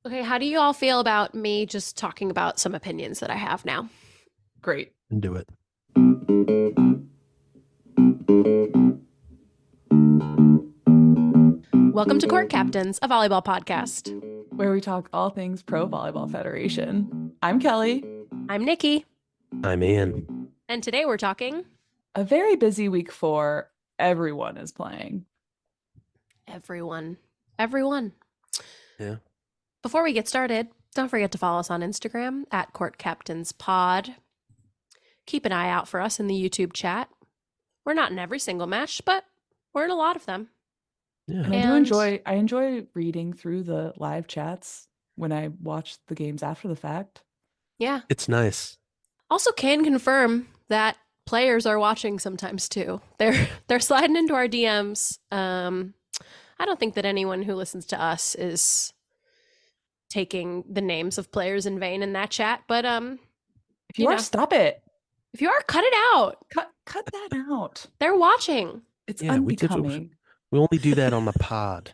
Okay, how do you all feel about me just talking about some opinions that I have now? Great. Do it. Welcome to Court Captains, a volleyball podcast. Where we talk all things Pro Volleyball Federation. I'm Kelly. I'm Nikki, I'm Ian. and today we're talking A very busy week for everyone is playing. everyone. Everyone. Yeah. Before we get started, don't forget to follow us on Instagram at Court Captains Pod. Keep an eye out for us in the YouTube chat. We're not in every single match, but we're in a lot of them. Yeah. And And- I enjoy reading through the live chats when I watch the games after the fact. Yeah. It's nice. Also can confirm that players are watching sometimes too. They're sliding into our DMs. I don't think that anyone who listens to us is taking the names of players in vain in that chat, but If you are, stop it. if you are, cut it out. Cut that out. They're watching. It's Yeah, unbecoming. We only do that on the pod.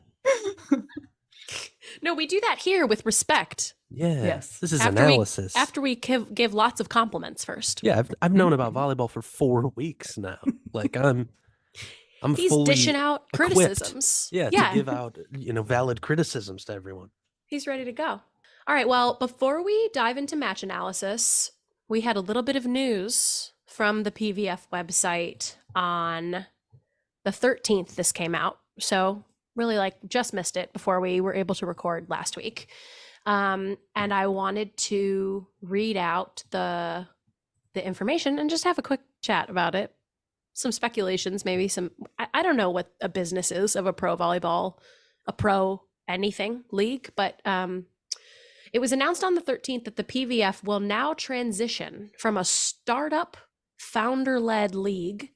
No, we do that here with respect. Yeah. Yes. This is After analysis. After we give lots of compliments first. Yeah, I've known about volleyball for 4 weeks now. Like I'm He's fully dishing out equipped. criticisms. Yeah, to give out, valid criticisms to everyone. He's ready to go. All right, well, before we dive into match analysis, we had a little bit of news from the PVF website on the 13th this came out. So really just missed it before we were able to record last week. And I wanted to read out the information and just have a quick chat about it. Some speculations, maybe I don't know what a business is of a pro volleyball, a pro anything league, but it was announced on the 13th that the PVF will now transition from a startup founder-led league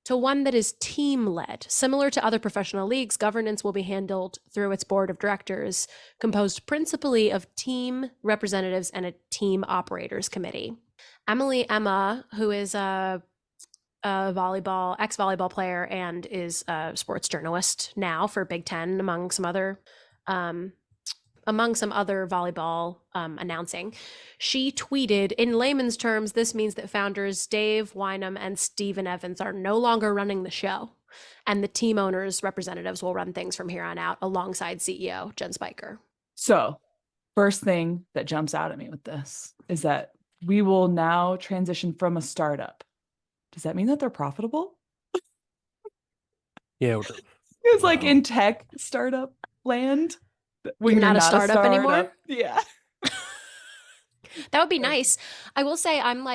to one that is team-led. Similar to other professional leagues, governance will be handled through its board of directors, composed principally of team representatives and a team operators committee. Emma, who is a ex-volleyball player and is a sports journalist now for Big Ten, among some other volleyball announcing. She tweeted, in layman's terms, this means that founders Dave Wynham and Stephen Evans are no longer running the show, and the team owners' representatives will run things from here on out alongside CEO Jen Spiker. So, first thing that jumps out at me with this is that we will now transition from a startup. Does that mean that they're profitable? Yeah. It's like in tech startup land. You're not a startup anymore? Yeah. That would be nice. I will say I'm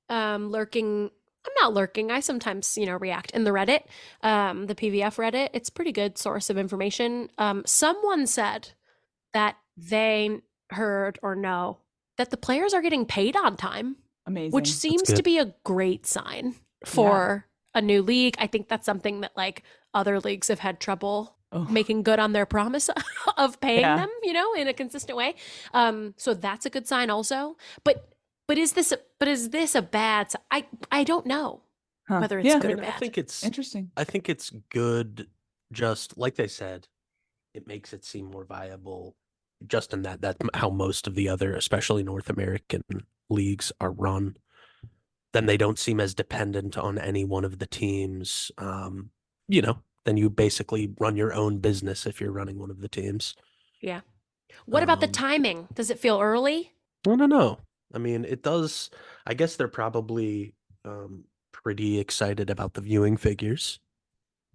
lurking. I'm not lurking. I sometimes, react in the Reddit, the PVF Reddit. It's a pretty good source of information. Someone said that they heard or know that the players are getting paid on time. Amazing. Which seems to be a great sign for a new league. I think that's something that other leagues have had trouble making good on their promise of paying them, in a consistent way. So that's a good sign also. But is this a bad sign? I don't know whether it's good or bad. I think it's interesting. I think it's good, just like they said, it makes it seem more viable, just in that's how most of the other, especially North American leagues, are run. Then they don't seem as dependent on any one of the teams. Then you basically run your own business if you're running one of the teams. Yeah. What about the timing? Does it feel early? I don't know. I mean, it does. I guess they're probably pretty excited about the viewing figures.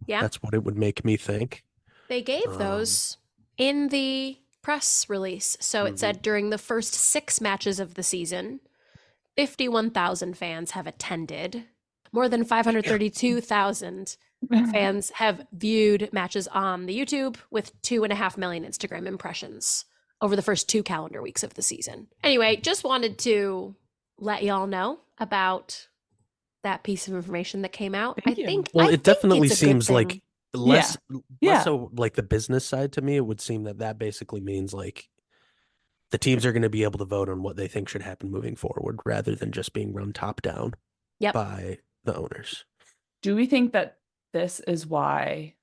Yeah. That's what it would make me think. They gave those in the press release. So it said during the first 6 matches of the season, 51,000 fans have attended. More than 532,000 fans have viewed matches on the YouTube, with 2.5 million Instagram impressions over the first 2 calendar weeks of the season. Anyway, just wanted to let y'all know about that piece of information that came out. It definitely seems like less so like the business side to me. It would seem that basically means the teams are going to be able to vote on what they think should happen moving forward, rather than just being run top down by the owners. Do we think that this is why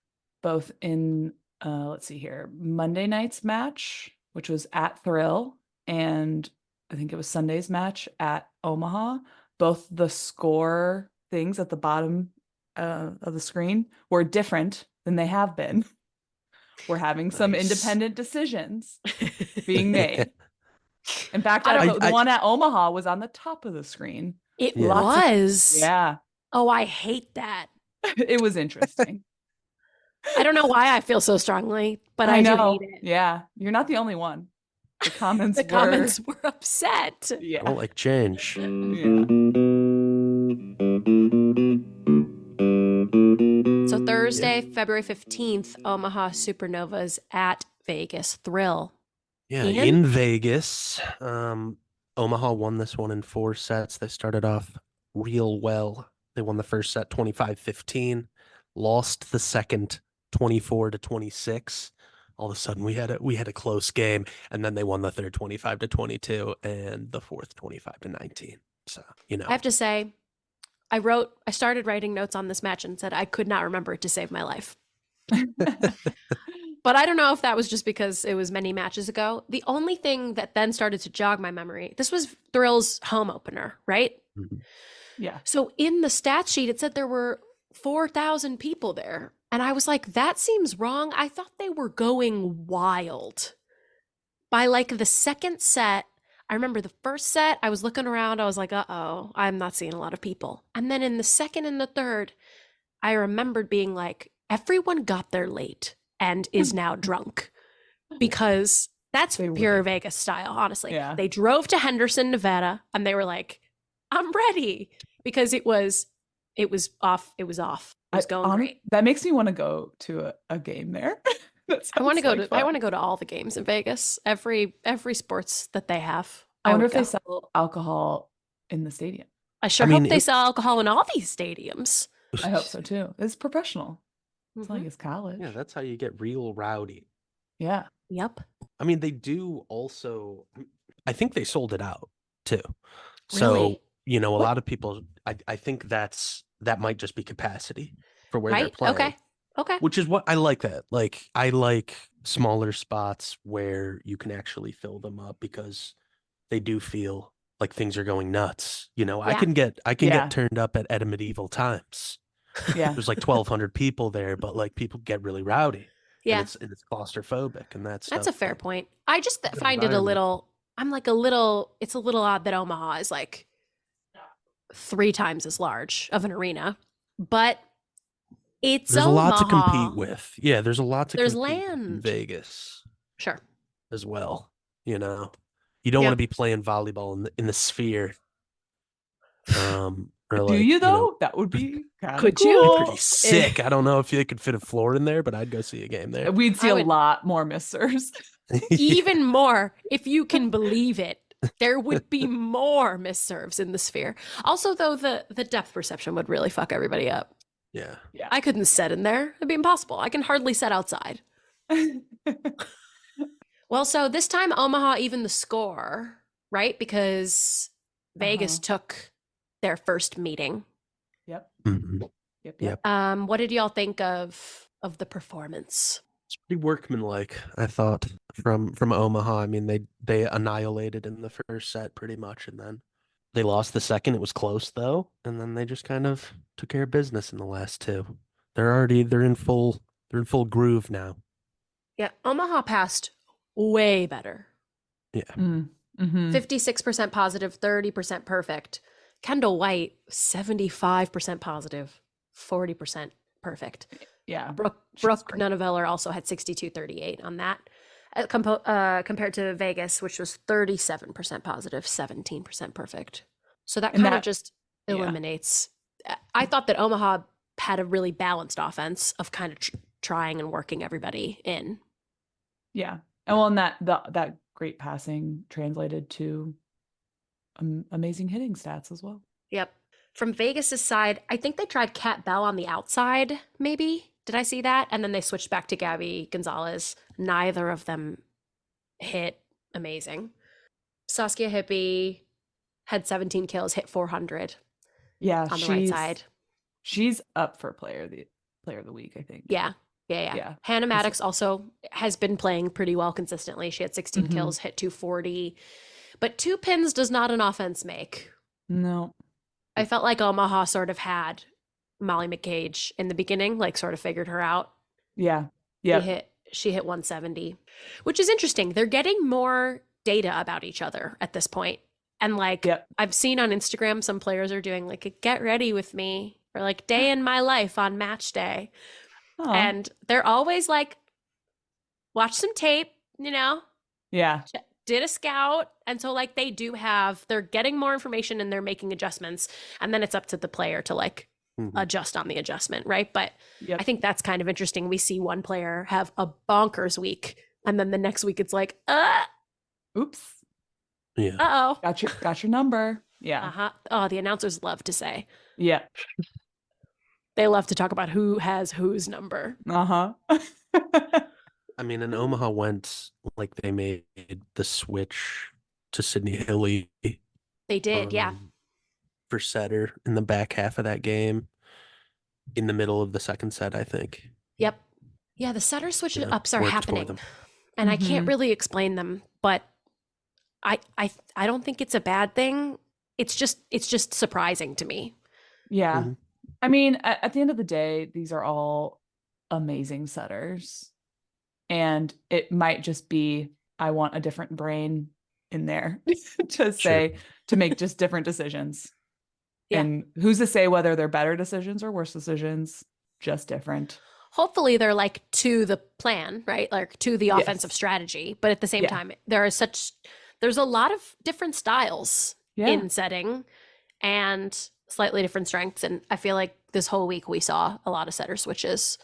both in, let's see here, Monday night's match which was at Thrill, and I think it was Sunday's match at Omaha. Both the score things at the bottom of the screen were different than they have been. We're having some Nice. independent decisions being made. In fact, I the one at Omaha was on the top of the screen. It Yeah. was. Yeah, Oh, I hate that. it was interesting. I don't know why I feel so strongly, but I do know. hate it. Yeah, you're not the only one. The comments The comments were upset. I Yeah. don't like change. Yeah. So Thursday, February 15th, Omaha Supernovas at Vegas Thrill. Yeah, Ian? in Vegas, Omaha won this one in 4 sets. They started off real well. They won the first set 25-15, lost the second 24-26. All of a sudden we had a close game, and then they won the third 25-22 and the fourth 25-19. So, I have to say, I started writing notes on this match and said I could not remember it to save my life. But I don't know if that was just because it was many matches ago. The only thing that then started to jog my memory, this was Thrill's home opener, right? Mhm. Yeah. So in the stats sheet, it said there were 4,000 people there. And I was like, that seems wrong. I thought they were going wild. By like the second set, I remember the first set, I was looking around. I was like, uh-oh, I'm not seeing a lot of people. And then in the second and the third, I remembered being like, everyone got there late and is now drunk, because that's They pure were. Vegas style, honestly. Yeah. They drove to Henderson, Nevada, and they were like, I'm ready, because it was off. It was going great. That makes me want to go to a game there. I want to go to all the games in Vegas, every sports that they have. I wonder if would they go. sell alcohol in the stadium. I sure I mean, hope they sell alcohol in all these stadiums. I hope so too. It's professional. It's not Mhm. like it's college. Yeah, that's how you get real rowdy. Yeah. Yep. I mean, they do also, I think they sold it out too. So, Really? a What? lot of people, I think that might just be capacity for where they're Right? playing. Okay. Which is what I like that. Like, I like smaller spots where you can actually fill them up, because they do feel like things are going nuts. I Yeah. can get Yeah. turned up at a medieval times. Yeah. There's like 1,200 people there, but like people get really rowdy. Yeah. And it's claustrophobic, and that's That's a fair point. I just Good find it a environment. little, it's a little odd that Omaha is like 3 times as large of an arena, but it's There's a lot to Omaha. compete with. Yeah, there's a lot to There's compete with in land. Vegas Sure. as well. You don't Yeah. want to be playing volleyball in the Sphere. Or Do like, you though? That would be kind of Could cool. you? pretty sick. I don't know if you could fit a floor in there, but I'd go see a game there. We'd see I a would- lot more Miss Serves. Even more, if you can believe it. There would be more misserves in the Sphere. Also, though, the depth perception would really fuck everybody up. Yeah. Yeah. I couldn't set in there. It'd be impossible. I can hardly set outside. Well, so this time Omaha even the score, right? Because Vegas took their first meeting. Yep. Mhm. Yep. What did y'all think of the performance? It's pretty workmanlike, I thought, from Omaha. I mean, they annihilated in the first set pretty much, and then they lost the second. It was close though, and then they just kind of took care of business in the last two. They're in full groove now. Yeah, Omaha passed way better. Yeah. Mm-hmm. 56% positive, 30% perfect. Kendall White, 75% positive, 40% perfect. Yeah. Brooke great. Nunaveller also had 62-38 on that, compared to Vegas, which was 37% positive, 17% perfect. So that And kind of that- just yeah. eliminates. I thought that Omaha had a really balanced offense of kind of trying and working everybody in. Yeah. And that great passing translated to amazing hitting stats as well. Yep. From Vegas's side, I think they tried Kat Bell on the outside, maybe. Did I see that? And then they switched back to Gabby Gonzalez. Neither of them hit amazing. Saskia Hippie had 17 kills, hit 400 Yeah. on the right side. She's up for player of the week, I think. Yeah. Yeah. Yeah. Hannah Maddox also has been playing pretty well consistently. She had 16 Mhm. kills, hit 240. But 2 pins does not an offense make. No. I felt like Omaha sort of had Molly McCage in the beginning, like sort of figured her out. Yeah. She Yeah. hit 170, which is interesting. They're getting more data about each other at this point. And like Yep. I've seen on Instagram some players are doing like a get ready with me or like day in my life on match day. Oh. And they're always like watch some tape, Yeah. did a scout. And so like they're getting more information and they're making adjustments. And then it's up to the player to like adjust on the adjustment, right? But Yep. I think that's kind of interesting. We see one player have a bonkers week, and then the next week it's like, Oops. Yeah. uh-oh. Got your number. Yeah. Uh-huh. Oh, the announcers love to say. Yeah. They love to talk about who has whose number. Uh-huh. I mean, and Omaha went like they made the switch to Sydney Hilly. They did, yeah. For setter in the back half of that game, in the middle of the second set, I think. Yep. Yeah, the setter switch ups are worked for happening. them. And I can't really explain them, but I don't think it's a bad thing. It's just surprising to me. Yeah. Mhm. I mean, at the end of the day, these are all amazing setters. And it might just be, I want a different brain in there to make just different decisions. Yeah. And who's to say whether they're better decisions or worse decisions, just different. Hopefully they're like to the plan, right? Like to the offensive strategy. But at the same time, there's a lot of different styles in setting and slightly different strengths. And I feel like this whole week we saw a lot of setter switches,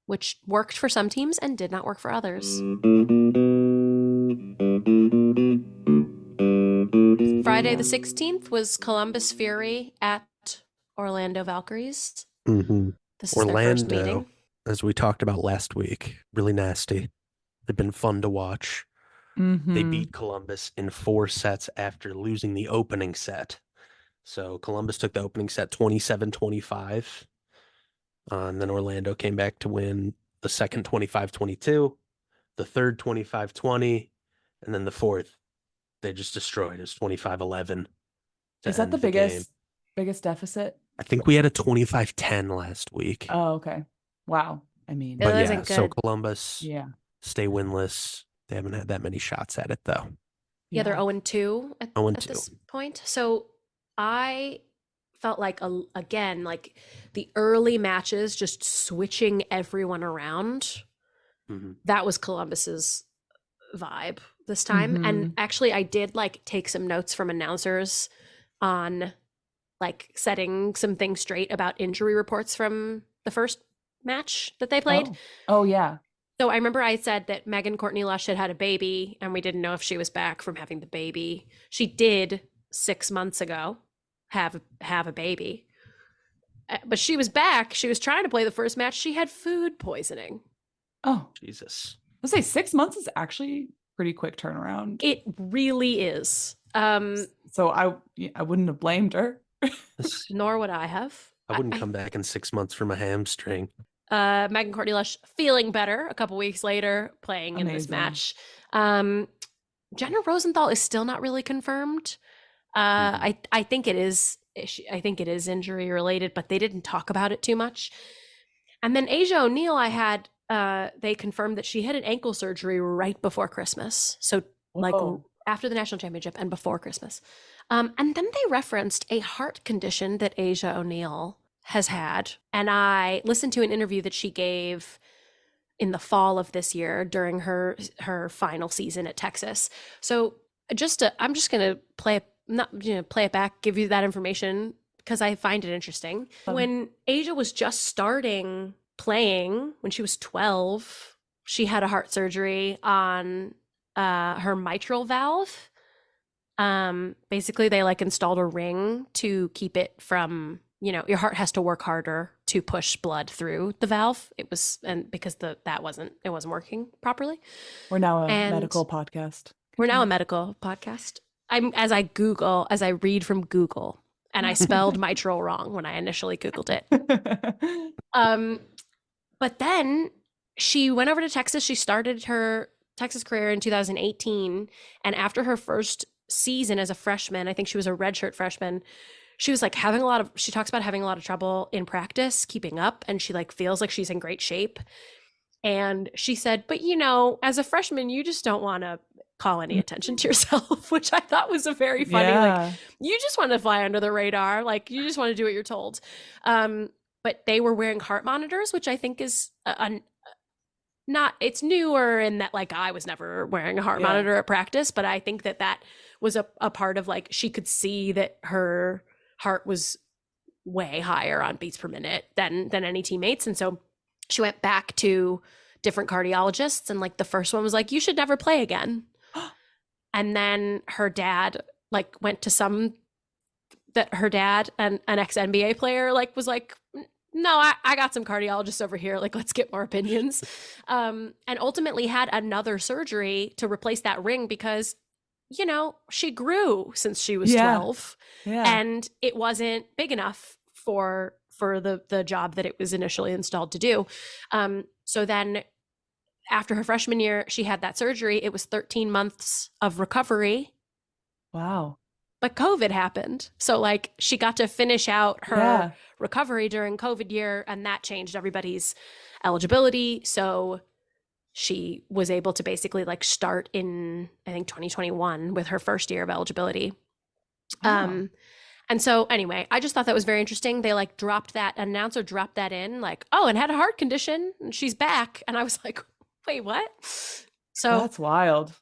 which worked for some teams and did not work for others. Friday the 16th was Columbus Fury at Orlando Valkyries. Mm-hmm. This is their first meeting. As we talked about last week, really nasty. They've been fun to watch. Mm-hmm. They beat Columbus in 4 sets after losing the opening set. So Columbus took the opening set 27-25. And then Orlando came back to win the second 25-22, the third 25-20, and then the fourth they just destroyed. It was 25-11. Is that the biggest deficit? I think we had a 25-10 last week. Oh, okay. Wow. I mean, It wasn't so good. Columbus stay winless. They haven't had that many shots at it though. Yeah, they're 0-2 at 0-2. this point. So I felt like, again, like the early matches, just switching everyone around. Mm-hmm. That was Columbus's vibe this time. And actually, I did like take some notes from announcers on like setting some things straight about injury reports from the first match that they played. Oh yeah. So I remember I said that Megan Courtney Lush had a baby and we didn't know if she was back from having the baby. She did 6 months ago have a baby. But she was back. She was trying to play the first match. She had food poisoning. Oh, Jesus. Let's say 6 months is actually pretty quick turnaround. It really is. So I wouldn't have blamed her. Nor would I have. I wouldn't come back in 6 months from a hamstring. Megan Courtney Lush feeling better a couple weeks later, playing in this match. Jenna Rosenthal is still not really confirmed. I think it is. I think it is injury related, but they didn't talk about it too much. And then Asia O'Neal, they confirmed that she had an ankle surgery right before Christmas. So like after the national championship and before Christmas. And then they referenced a heart condition that Asia O'Neal has had. And I listened to an interview that she gave in the fall of this year during her final season at Texas. So I'm just going to play it back, give you that information because I find it interesting. When Asia was just starting playing, when she was 12, she had a heart surgery on her mitral valve. Basically they like installed a ring to keep it from, your heart has to work harder to push blood through the valve. Because it wasn't working properly. We're now a medical podcast. We're now a medical podcast. As I read from Google, and I spelled mitral wrong when I initially Googled it. But then she went over to Texas. She started her Texas career in 2018. And after her first season as a freshman, I think she was a redshirt freshman, she was like she talks about having a lot of trouble in practice, keeping up. And she like feels like she's in great shape. And she said, but as a freshman, you just don't want to call any attention to yourself, which I thought was a very funny, like, you just want to fly under the radar. Like, you just want to do what you're told. But they were wearing heart monitors, which I think is it's newer in that, like, I was never wearing a heart monitor at practice, but I think that was a part of, like, she could see that her heart was way higher on beats per minute than any teammates. And so she went back to different cardiologists, and like the first one was like, you should never play again. And then her dad like went to her dad, an ex-NBA player, like was like, no, I got some cardiologists over here. Like, let's get more opinions. And ultimately had another surgery to replace that ring because, she grew since she was 12 and it wasn't big enough for the job that it was initially installed to do. So then after her freshman year, she had that surgery. It was 13 months of recovery. Wow. But COVID happened. So like she got to finish out her recovery during COVID year, and that changed everybody's eligibility. So she was able to basically like start in, I think, 2021 with her first year of eligibility. Oh. And so anyway, I just thought that was very interesting. They like announcer dropped that in like, oh, and had a heart condition and she's back. And I was like, wait, what? So that's wild.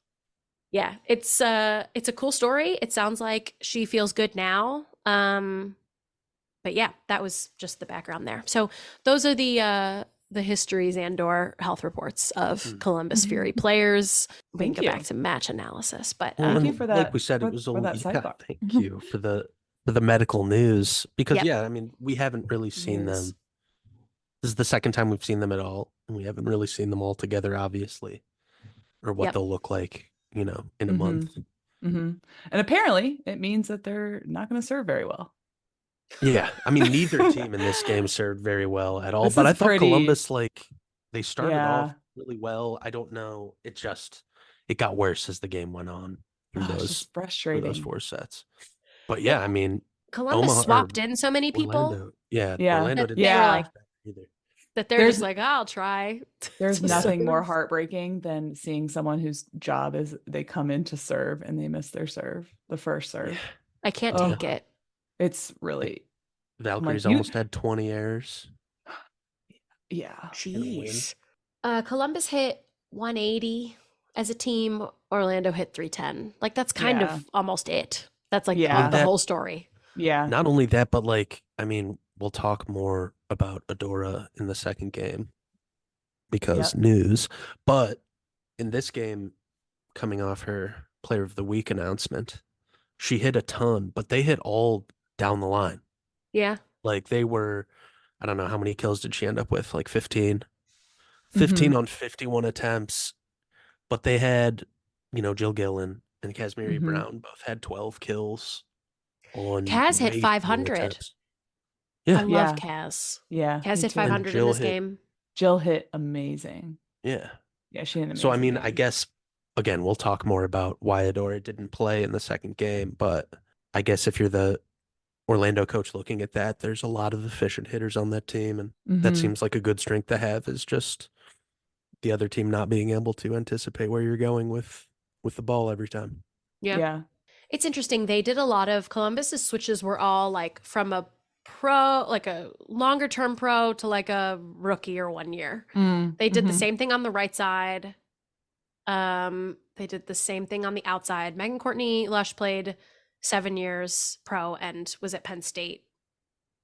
Yeah, it's a cool story. It sounds like she feels good now. But yeah, that was just the background there. So those are the histories and/or health reports of Columbus Fury players. We can go back to match analysis, but thank you for that. Like we said, it was sidebar. Thank you for the medical news because I mean, we haven't really seen them. This is the second time we've seen them at all, and we haven't really seen them all together, obviously, or what they'll look like, in a month. And apparently, it means that they're not going to serve very well. Yeah, I mean, neither team in this game served very well at all. But I thought Columbus, like, they started off really well. I don't know. It got worse as the game went on. It's frustrating. Those 4 sets. But yeah, I mean, Columbus Omaha, swapped in so many people. Orlando didn't like either. That they're just like, I'll try. There's nothing more heartbreaking than seeing someone whose job is they come in to serve and they miss their serve, the first serve. I can't take it. It's really. Valkyrie's almost had 20 errors. Yeah. Jeez. Columbus hit 180 as a team. Orlando hit 310. Like, that's kind of almost it. That's like the whole story. Yeah. Not only that, but like, I mean, we'll talk more about Adora in the second game because news. But in this game, coming off her Player of the Week announcement, she hit a ton, but they hit all down the line. Yeah. Like they were, I don't know, how many kills did she end up with? Like 15? 15 on 51 attempts. But they had, Jill Gillen and Casimiri Brown both had 12 kills. Kaz hit 500. Yeah. I love Kaz. Yeah. Kaz hit 500 in this game. Jill hit amazing. Yeah. Yeah, she hit amazing. So, I mean, I guess, again, we'll talk more about why Adora didn't play in the second game. But I guess if you're the Orlando coach looking at that, there's a lot of efficient hitters on that team. And that seems like a good strength to have, is just the other team not being able to anticipate where you're going with the ball every time. Yeah. It's interesting. They did a lot of Columbus's switches were all like from a pro, like a longer term pro to like a rookie or 1 year. They did the same thing on the right side. They did the same thing on the outside. Megan Courtney Lush played 7 years pro and was at Penn State.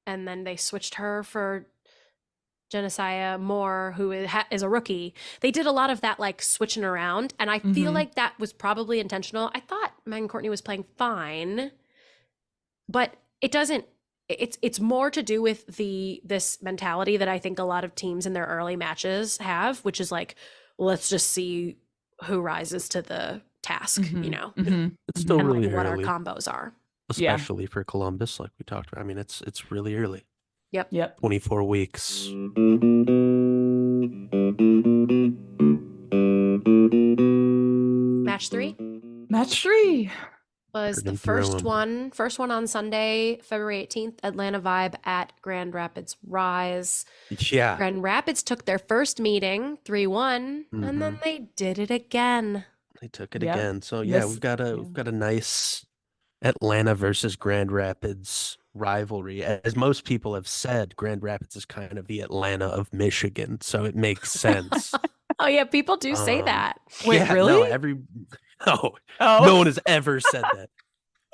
And then they switched her for Genesia Moore, who is a rookie. They did a lot of that, like switching around, and I feel like that was probably intentional. I thought Megan Courtney was playing fine, but it doesn't. It's more to do with this mentality that I think a lot of teams in their early matches have, which is like, let's just see who rises to the task, It's still really what early. What our combos are, especially for Columbus, like we talked about. I mean, it's really early. Yep. 24 weeks. Match 3 Match 3. was Heard the him throw first one on Sunday, February 18th, Atlanta Vibe at Grand Rapids Rise. Yeah. Grand Rapids took their first meeting 3-1, and then they did it again. They took it Yep. again. So yeah, we've got a nice Atlanta versus Grand Rapids rivalry. As most people have said, Grand Rapids is kind of the Atlanta of Michigan, so it makes sense. Oh yeah, people do say that. Wait, yeah, really? No, Oh. no one has ever said that.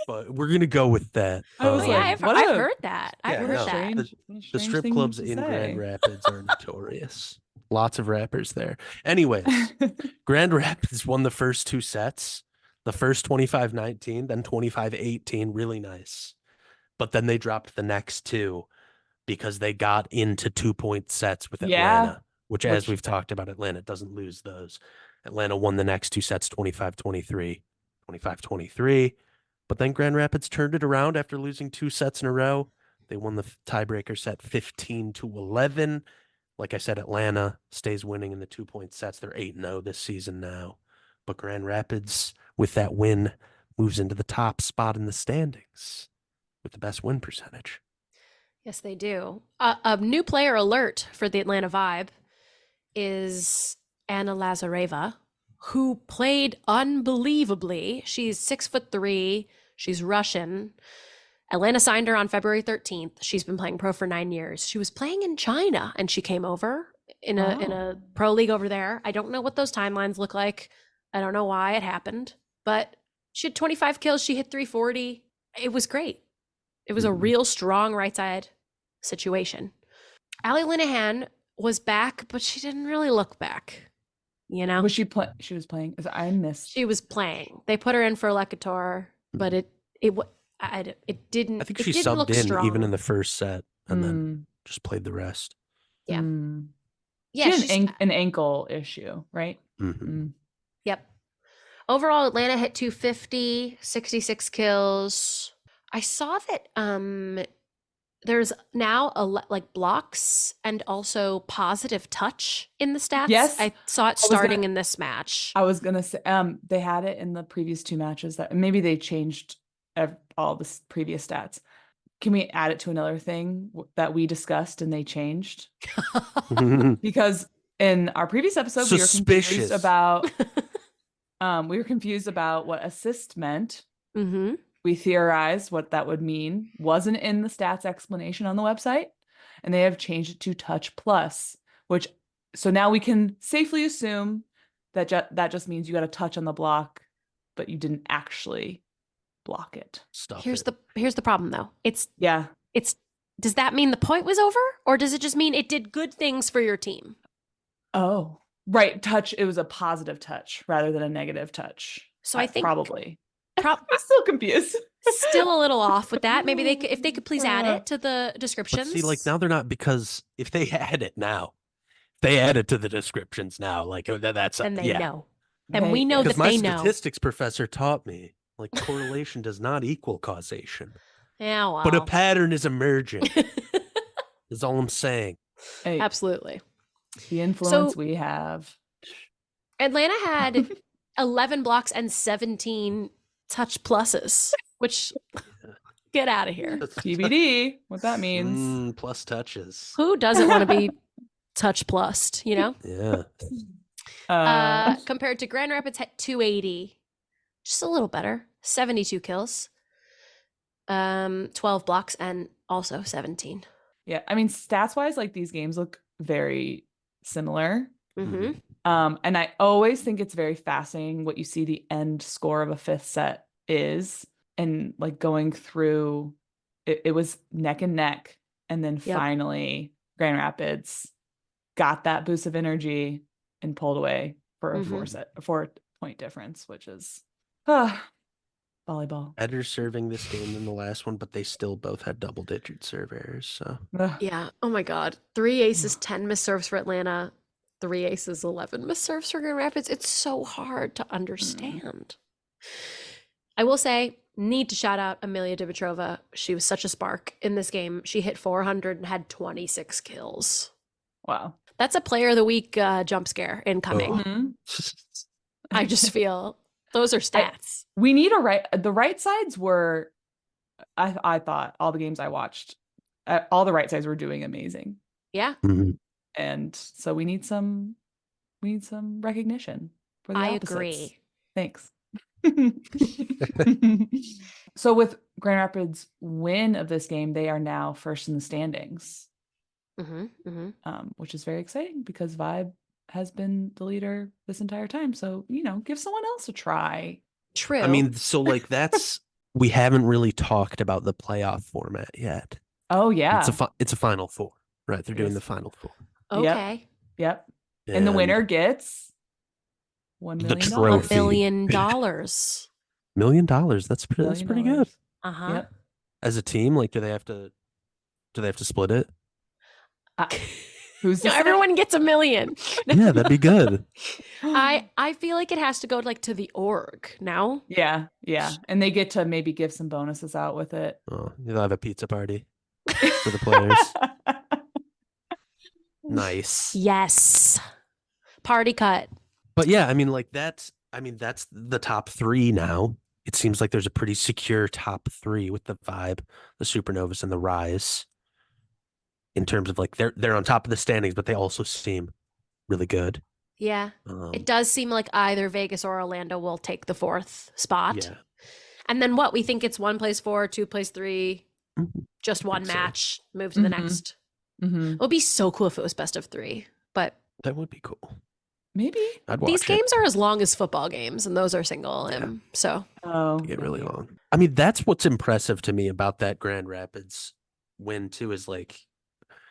But we're gonna go with that. I was yeah, like, I've heard that. I've Yeah, heard no, that. the strip clubs in Grand Rapids are notorious. Lots of rappers there. Anyways, Grand Rapids won the first 2 sets. The first 25-19, then 25-18, really nice. But then they dropped the next 2 because they got into 2-point sets with Atlanta, which as we've talked about, Atlanta doesn't lose those. Atlanta won the next 2 sets 25-23, 25-23. But then Grand Rapids turned it around after losing 2 sets in a row. They won the tiebreaker set 15-11. Like I said, Atlanta stays winning in the 2-point sets. They're 8-0 this season now. But Grand Rapids, with that win, moves into the top spot in the standings with the best win percentage. Yes, they do. A new player alert for the Atlanta Vibe is Anna Lazareva, who played unbelievably. She's 6'3". She's Russian. Atlanta signed her on February 13th. She's been playing pro for 9 years. She was playing in China and she came over in a pro league over there. I don't know what those timelines look like. I don't know why it happened, but she had 25 kills. She hit 340. It was great. It was a real strong right side situation. Allie Linehan was back, but she didn't really look back. You know, Was she was playing? I missed. she was playing. They put her in for Lekator, but it didn't. I think she didn't subbed look in strong. even in the first set and then just played the rest. Yeah. Yeah, she had an ankle issue, right? Yep. Overall, Atlanta hit 250, 66 kills. I saw that there's now like blocks and also positive touch in the stats. Yes. I saw it starting in this match. I was gonna say they had it in the previous 2 matches, that maybe they changed all the previous stats. Can we add it to another thing that we discussed and they changed? Because in our previous episode, we were confused about what assist meant. We theorized what that would mean. Wasn't in the stats explanation on the website, and they have changed it to touch plus, so now we can safely assume that that just means you got a touch on the block, but you didn't actually block it. Here's the problem though. It's does that mean the point was over, or does it just mean it did good things for your team? Oh, right. Touch. It was a positive touch rather than a negative touch. So I think probably. I'm still confused. Still a little off with that. Maybe if they could please add it to the descriptions. But see, like now they're not, because if they add it now, they add it to the descriptions now. Like that's and they know, and we know that they know. My statistics professor taught me like correlation does not equal causation. Yeah, well. But a pattern is emerging. Is all I'm saying. Hey, absolutely. The influence we have. Atlanta had 11 blocks and 17 touch pluses, which get out of here. TBD, what that means. Plus touches. Who doesn't want to be touch plussed, you know? Yeah. Compared to Grand Rapids had 280, just a little better, 72 kills, 12 blocks, and also 17. Yeah, I mean, stats-wise, like these games look very similar. Mm-hmm. And I always think it's very fascinating what you see the end score of a 5th set is, and like going through it was neck and neck, and then finally Grand Rapids got that boost of energy and pulled away for a 4-point difference, which is volleyball. Better serving this game than the last one, but they still both had double-digit serve errors. So yeah, oh my god, 3 aces, 10 missed serves for Atlanta, 3 aces, 11 missed serves for Grand Rapids. It's so hard to understand. I will say Need to shout out Amelia Dimitrova. She was such a spark in this game. She hit 400 and had 26 kills. Wow. That's a player of the week jump scare incoming. Oh. Mhm. I just feel those are stats. We need the right sides were, I thought all the games I watched, all the right sides were doing amazing. Yeah, Mhm. And so we need some recognition for the I opposites. agree. Thanks. So with Grand Rapids' win of this game, they are now first in the standings, which is very exciting because Vibe has been the leader this entire time. So, give someone else a try. True. I mean, so like we haven't really talked about the playoff format yet. Oh, yeah. It's a Final Four, right? They're doing Yes. the Final Four. okay. Yep. And the winner gets $1 million. The $1 trophy. million. $1 million. That's pretty good. Uh-huh. Yep. As a team, like, do they have to split it? Who's No, everyone gets $1 million. Yeah, that'd be good. I feel like it has to go like to the org now. Yeah. And they get to maybe give some bonuses out with it. Oh, you'll have a pizza party for the players. Nice. Yes. Party cut. But yeah, I mean, like that's the top three now. It seems like there's a pretty secure top three with the Vibe, the Supernovas, and the Rise. In terms of like they're on top of the standings, but they also seem really good. Yeah. It does seem like either Vegas or Orlando will take the fourth spot. Yeah. And then what? We think it's 1 plays 4, 2 plays 3, just one so. match, move to the next. It would be so cool if it was best of 3, but that would be cool. Maybe. I'd watch these it. games are as long as football games, and those are single. So They get really long. I mean, that's what's impressive to me about that Grand Rapids win too. Is like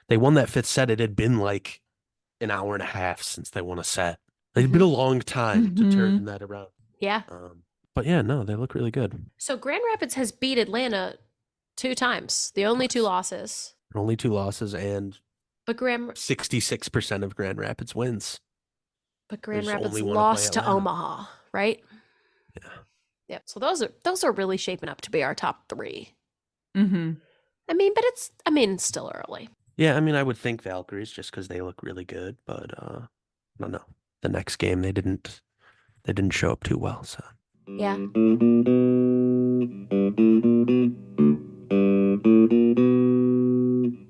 they won that fifth set. It had been like an hour and a half since they won a set. It'd been a long time to turn that around. yeah. But yeah, no, they look really good. So Grand Rapids has beat Atlanta 2 times. The only 2 losses. Only 2 losses and But Grand 66% of Grand Rapids wins. There's Rapids only one to lost play to Atlanta. Omaha, right? Yeah. Yep. So those are really shaping up to be our top 3. Mm-hmm. I mean, but it's still early. Yeah, I mean, I would think Valkyries just because they look really good, but I don't know. The next game they didn't show up too well. So Yeah.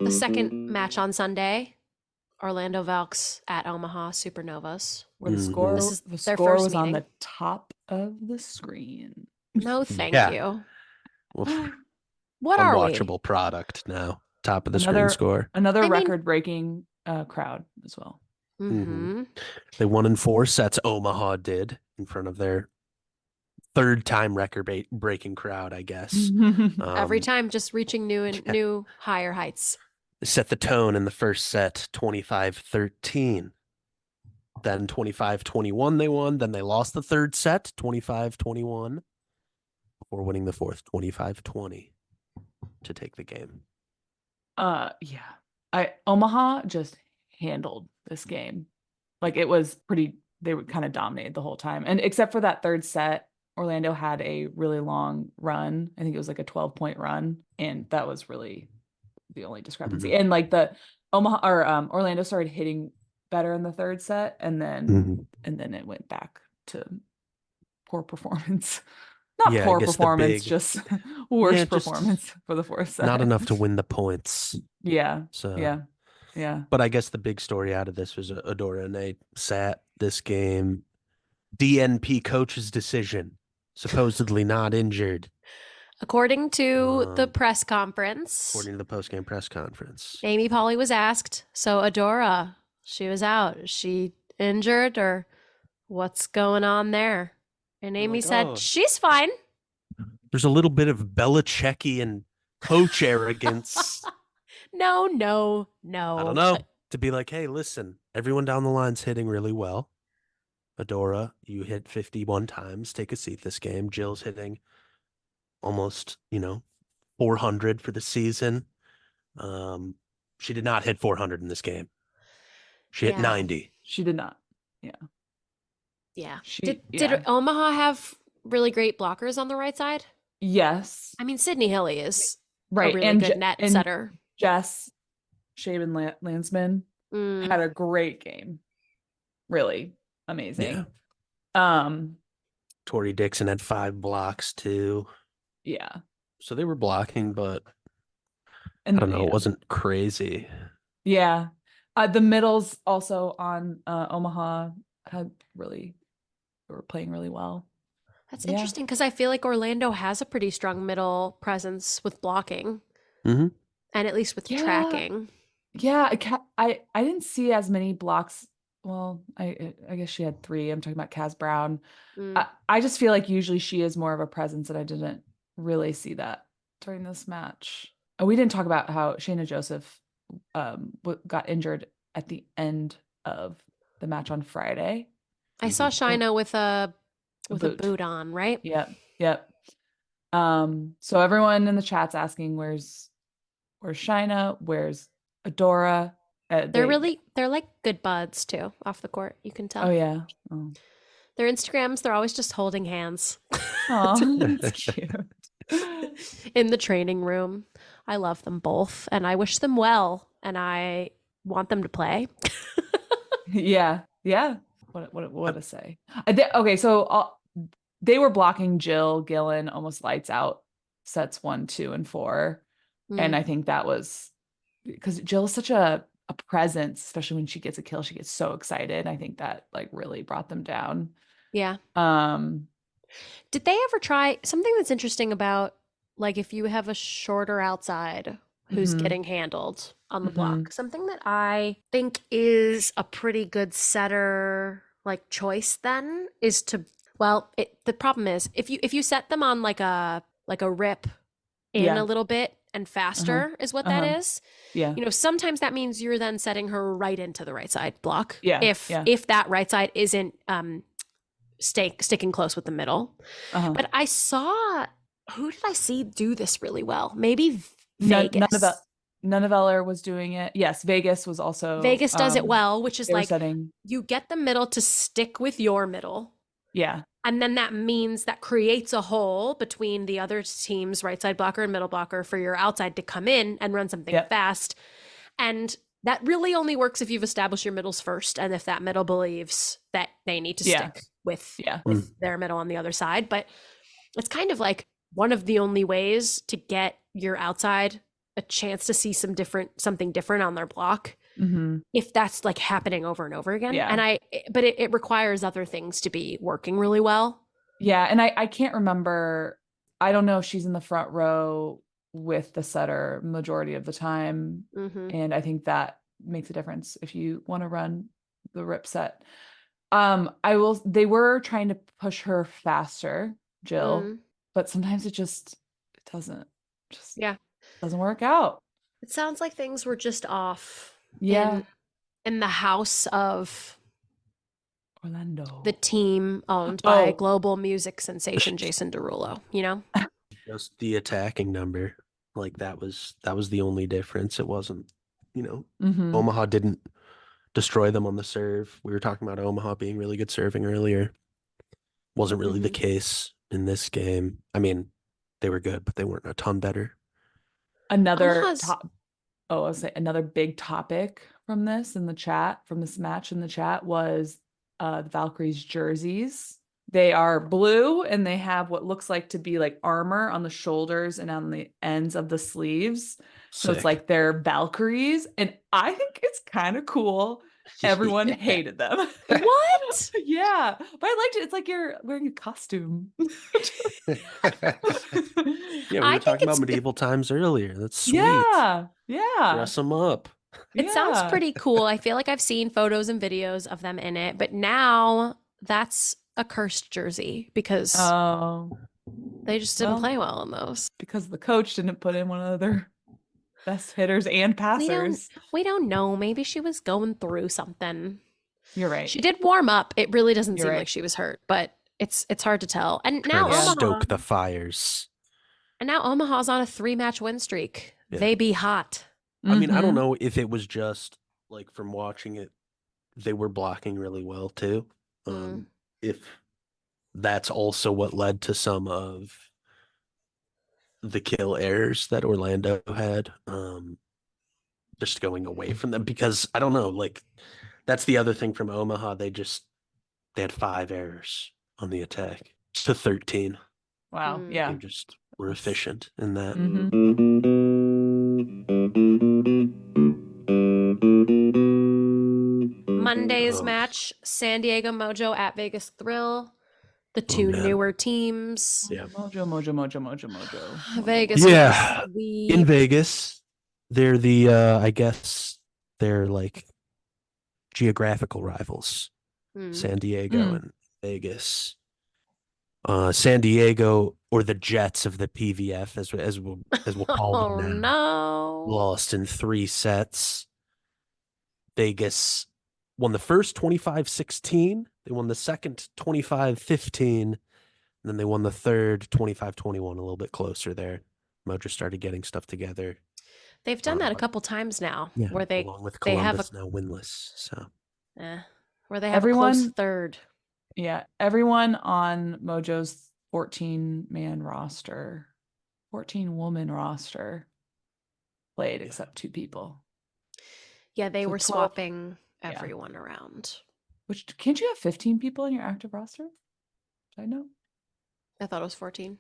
The second match on Sunday, Orlando Valks at Omaha Supernovas. Where the score, This is the their score first was on meeting. the top of the screen. No, thank Yeah. you. well, What are we? unwatchable product now. Top of the screen score. Another I mean- record-breaking crowd as well. Mm-hmm. They won in 4 sets. Omaha did in front of their third-time record-breaking crowd, I guess. Every time, just reaching new higher heights. They set the tone in the first set, 25-13. Then 25-21 they won. Then they lost the third set, 25-21, before winning the fourth, 25-20, to take the game. Yeah. Omaha just handled this game. Like it was they were kind of dominated the whole time. And except for that third set, Orlando had a really long run. I think it was like a 12-point run. And that was really the only discrepancy. And like the Orlando started hitting better in the third set, and then it went back to poor performance. Not Yeah, I poor guess performance, just worse performance for the fourth set. Not enough to win the points. Yeah. So Yeah. But I guess the big story out of this was Adora and they sat this game. DNP coach's decision. Supposedly not injured. According to the press conference, According to the post-game press conference. Amy Polly was asked, so Adora, she was out. Is she injured or what's going on there? And Amy said, "Oh." she's fine. There's a little bit of Belichickian coach arrogance. No. I don't know. To be like, hey, listen, everyone down the line's hitting really well. Adora, you hit 51 times. Take a seat this game. Jill's hitting almost, 400 for the season. She did not hit 400 in this game. She hit 90. She did not. Yeah. Did Did Omaha have really great blockers on the right side? Yes. I mean, Sydney Hilly is a Right. really good net And setter. Jess Landsman Mm. had a great game. Really amazing. Tori Dixon had 5 blocks too. Yeah. So they were blocking, but And I don't know, yeah. it wasn't crazy. Yeah. The middles also on Omaha were playing really well. That's Yeah. interesting because I feel like Orlando has a pretty strong middle presence with blocking Mm-hmm. and at least with tracking. Yeah, I didn't see as many blocks. Well, I guess she had 3. I'm talking about Kaz Brown. Mm. I just feel like usually she is more of a presence, and I didn't really see that during this match. Oh, we didn't talk about how Shayna Joseph got injured at the end of the match on Friday. I saw Shina with a boot. boot on, right? Yep. So everyone in the chat's asking where's Shina, where's Adora? They're like good buds too off the court. You can tell. Oh yeah. Oh. Their Instagrams, they're always just holding hands. Oh, that's cute. In the training room. I love them both and I wish them well and I want them to play. Yeah. What to say? Okay, so they were blocking Jill Gillen almost lights out sets 1, 2, and 4. And I think that was because Jill is such a presence, especially when she gets a kill, she gets so excited. I think that like really brought them down. Yeah. Um, Did they ever try something that's interesting about like if you have a shorter outside who's getting handled on the block? Something that I think is a pretty good setter like choice then is to the problem is if you set them on like a rip in a little bit and faster is what that is. Yeah. You know, sometimes that means you're then setting her right into the right side block. Yeah. If that right side isn't sticking close with the middle. But I saw, who did I see do this really well? Maybe Vegas. None of Eller was doing it. Yes, Vegas was also. Vegas does it well, which is like you get the middle to stick with your middle. Yeah. And then that means that creates a hole between the other team's right side blocker and middle blocker for your outside to come in and run something fast. And that really only works if you've established your middles first and if that middle believes that they need to stick with their middle on the other side. But it's kind of like one of the only ways to get your outside a chance to see something different on their block. If that's like happening over and over again. And but it requires other things to be working really well. Yeah. And I can't remember. I don't know if she's in the front row with the setter majority of the time. And I think that makes a difference if you want to run the rip set. They were trying to push her faster, Jill, but sometimes it doesn't work out. It sounds like things were just off. Yeah. In the house of Orlando, the team owned by global music sensation Jason Derulo, you know? Just the attacking number. Like that was the only difference. It wasn't, Omaha didn't destroy them on the serve. We were talking about Omaha being really good serving earlier. Wasn't really the case in this game. I mean, they were good, but they weren't a ton better. Another big topic from this match in the chat was the Valkyries jerseys. They are blue and they have what looks like to be like armor on the shoulders and on the ends of the sleeves. So it's like they're Valkyries. And I think it's kind of cool. Everyone hated them. What? Yeah. But I liked it. It's like you're wearing a costume. Yeah, we were talking about medieval times earlier. That's sweet. Yeah. Dress them up. It sounds pretty cool. I feel like I've seen photos and videos of them in it, but now that's a cursed jersey because they just didn't play well in those. Because the coach didn't put in one of their best hitters and passers. We don't know. Maybe she was going through something. You're right. She did warm up. It really doesn't seem like she was hurt, but it's hard to tell. And now Omaha stoke the fires. And now Omaha's on a 3-match win streak. Yeah. They be hot. I mean, I don't know if it was just like from watching it, they were blocking really well too. If that's also what led to some of the kill errors that Orlando had. Just going away from them because I don't know, like that's the other thing from Omaha. They had 5 errors on the attack to 13. Wow. Mm. Yeah. They just were That's- efficient in that. Monday's Oh. match, San Diego Mojo at Vegas Thrill. The Oh, two man. newer teams. Yeah. Mojo. Vegas Yeah. with the In sweep. Vegas, they're the I guess they're like geographical rivals. Hmm. San Diego and Vegas. San Diego, or the Jets of the PVF, as we'll call Oh them now, no. lost in 3 sets. Vegas won the first 25-16. They won the second 25-15. And then they won the third 25-21, a little bit closer there. Mojo started getting stuff together. They've done that a couple times now, Yeah, where they along with they have Columbus now winless. So where they have a close Everyone- third. Yeah. Everyone on Mojo's 14-man roster, 14-woman roster played except 2 people. Yeah, they So were 12. swapping Yeah. everyone around. Which can't you have 15 people in your active roster? I know. I thought it was 14.